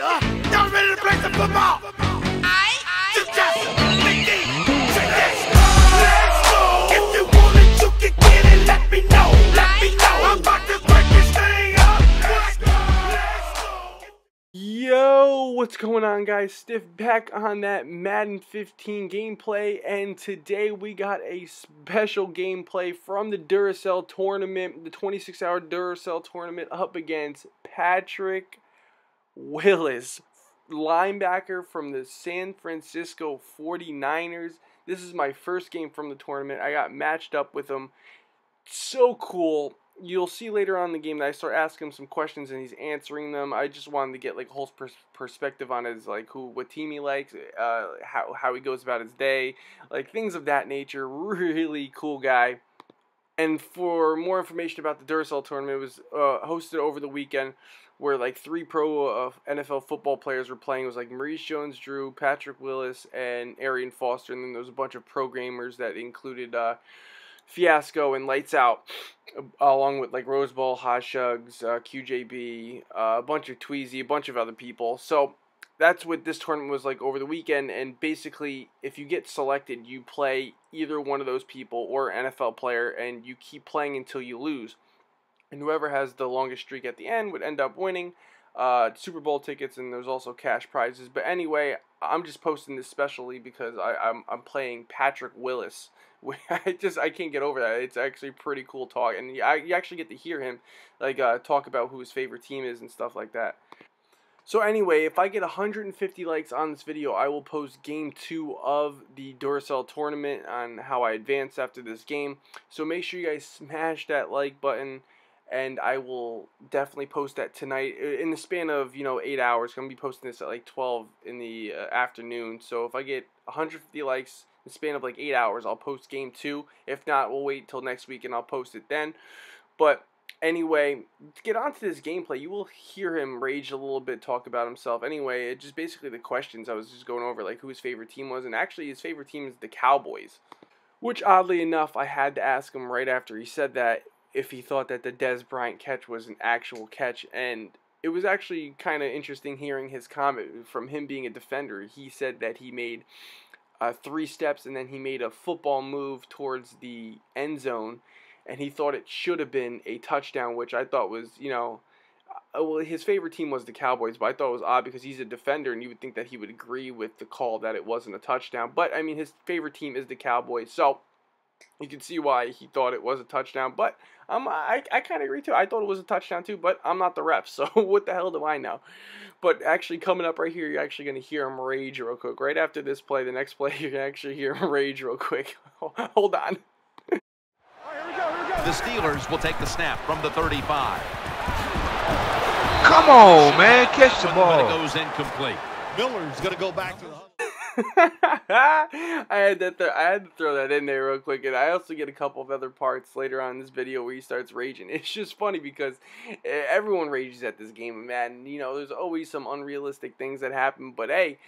Yeah, y'all ready to play some football? Let's go. If you want it, you can get it. Let me know. Let me know. I'm about to break this thing up. Let's go. Yo, what's going on, guys? Stiff back on that Madden 15 gameplay, and today we got a special gameplay from the Duracell tournament, the 26-hour Duracell tournament, up against Patrick Willis, linebacker from the San Francisco 49ers. This is my first game from the tournament. I got matched up with him. So cool. You'll see later on in the game that I start asking him some questions and he's answering them. I just wanted to get like a whole perspective on his what team he likes, how he goes about his day, like things of that nature. Really cool guy. And for more information about the Duracell tournament, it was hosted over the weekend, where like 3 pro NFL football players were playing. It was like Maurice Jones-Drew, Patrick Willis, and Arian Foster, and then there was a bunch of pro gamers that included Fiasco and Lights Out, along with like Roseball, Hot Shugs, QJB, a bunch of Tweezy, a bunch of other people. So that's what this tournament was like over the weekend. And basically, if you get selected, you play either one of those people or NFL player, and you keep playing until you lose. And whoever has the longest streak at the end would end up winning Super Bowl tickets, and there's also cash prizes. But anyway, I'm just posting this specially because I'm playing Patrick Willis. I can't get over that. It's actually pretty cool talk, and you actually get to hear him like talk about who his favorite team is and stuff like that. So anyway, if I get 150 likes on this video, I will post game 2 of the Duracell tournament on how I advance after this game. So make sure you guys smash that like button, and I will definitely post that tonight in the span of 8 hours. I'm gonna be posting this at like 12 in the afternoon. So if I get 150 likes in the span of like 8 hours, I'll post game 2. If not, we'll wait till next week and I'll post it then. But anyway, to get onto this gameplay, you will hear him rage a little bit, talk about himself. Anyway, it's just basically the questions I was just going over, like who his favorite team was, and actually his favorite team is the Cowboys, which oddly enough I had to ask him right after he said that if he thought that the Dez Bryant catch was an actual catch. And it was actually kind of interesting hearing his comment from him being a defender. He said that he made 3 steps and then he made a football move towards the end zone, and he thought it should have been a touchdown, which I thought was, well, his favorite team was the Cowboys, but I thought it was odd because he's a defender and you would think that he would agree with the call that it wasn't a touchdown. But I mean, his favorite team is the Cowboys, so you can see why he thought it was a touchdown. But I kind of agree too. I thought it was a touchdown too, but I'm not the ref, so what the hell do I know? But actually, coming up right here, you're actually going to hear him rage real quick. Right after this play, the next play, you're going to actually hear him rage real quick. Hold on. The Steelers will take the snap from the 35. Come on, man. Catch the ball. But it goes incomplete. Miller's going to go back to the I had to throw that in there real quick, and I also get a couple of other parts later on in this video where he starts raging. It's just funny because everyone rages at this game of Madden. There's always some unrealistic things that happen, but hey,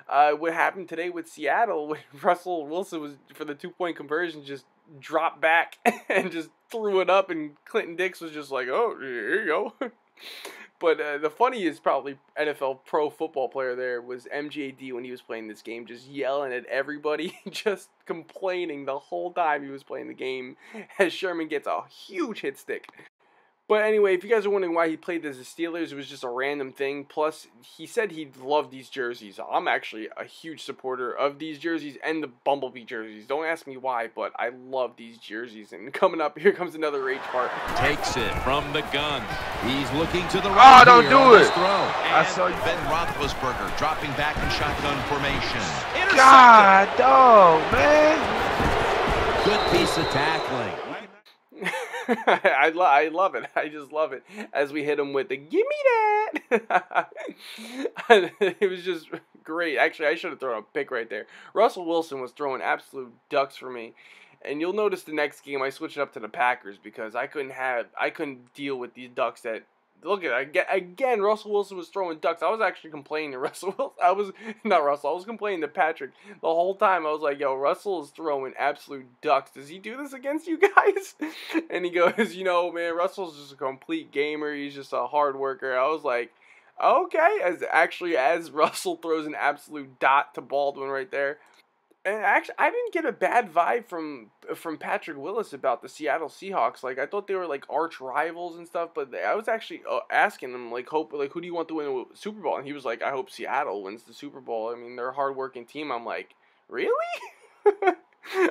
what happened today with Seattle when Russell Wilson was, for the 2-point conversion, just dropped back and just threw it up, and Clinton Dix was just like, oh, here you go. But the funniest probably NFL pro football player there was MJD when he was playing this game, just yelling at everybody, just complaining the whole time he was playing the game as Sherman gets a huge hit stick. But anyway, if you guys are wondering why he played as the Steelers, it was just a random thing. Plus, he said he loved these jerseys. I'm actually a huge supporter of these jerseys and the Bumblebee jerseys. Don't ask me why, but I love these jerseys. And coming up, here comes another rage part. Takes it from the gun. He's looking to the right. Oh, don't do it. Throw. I saw you. Ben Roethlisberger dropping back in shotgun formation. God, dog, man. Good piece of tackling. I love it. I just love it as we hit him with the "Give me that." It was just great. Actually, I should have thrown a pick right there. Russell Wilson was throwing absolute ducks for me, and you'll notice the next game I switched it up to the Packers because I couldn't deal with these ducks that. Look at it. Again, Russell Wilson was throwing ducks. I was actually complaining to Russell Wilson. I was complaining to Patrick the whole time. I was like, yo, Russell is throwing absolute ducks. Does he do this against you guys? And he goes, man, Russell's just a complete gamer. He's just a hard worker. I was like, Okay, as Russell throws an absolute dot to Baldwin right there. And actually, I didn't get a bad vibe from Patrick Willis about the Seattle Seahawks. Like, I thought they were like arch rivals and stuff, but I was actually asking him like, who do you want to win the Super Bowl? And he was like, I hope Seattle wins the Super Bowl. I mean, they're a hardworking team. I'm like, really?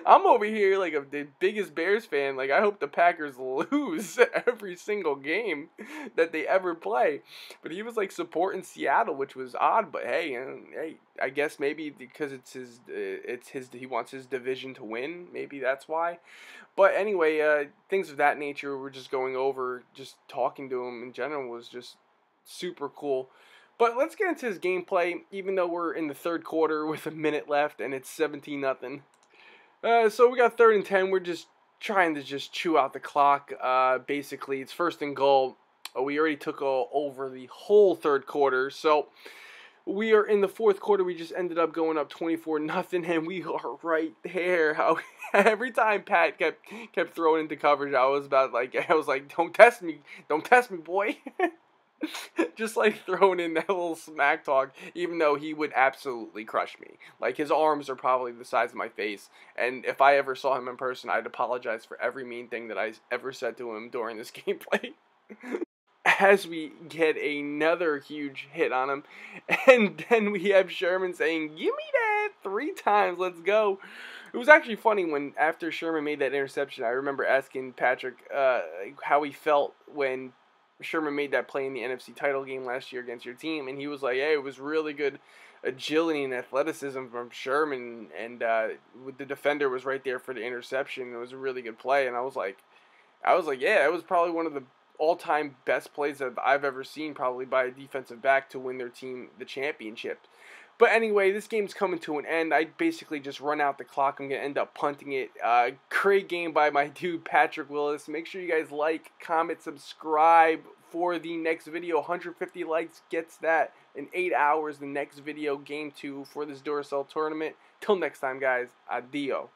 I'm over here like the biggest Bears fan. Like, I hope the Packers lose every single game that they ever play. But he was like supporting Seattle, which was odd. But hey, I guess maybe because he wants his division to win. Maybe that's why. But anyway, things of that nature. We're just going over, just talking to him in general was just super cool. But let's get into his gameplay. Even though we're in the third quarter with a minute left and it's 17-0. So we got 3rd and 10. We're just trying to chew out the clock. Basically, it's 1st and goal. We already took over the whole third quarter. So we are in the 4th quarter. We just ended up going up 24-0, and we are right there. Every time Pat kept throwing into coverage, I was like, don't test me, boy. Just like throwing in that little smack talk, even though he would absolutely crush me. Like, his arms are probably the size of my face, and if I ever saw him in person, I'd apologize for every mean thing that I ever said to him during this gameplay. As we get another huge hit on him, and then we have Sherman saying, "Give me that 3 times, let's go." It was actually funny when, after Sherman made that interception, I remember asking Patrick how he felt when Sherman made that play in the NFC title game last year against your team, and he was like, hey, it was really good agility and athleticism from Sherman, and the defender was right there for the interception. It was a really good play, and I was like, yeah, it was probably one of the all-time best plays that I've ever seen, probably by a defensive back to win their team the championship. But anyway, this game's coming to an end. I basically just run out the clock. I'm going to end up punting it. Great game by my dude, Patrick Willis. Make sure you guys like, comment, subscribe for the next video. 150 likes gets that in 8 hours. The next video, Game 2 for this Duracell tournament. Till next time, guys. Adio.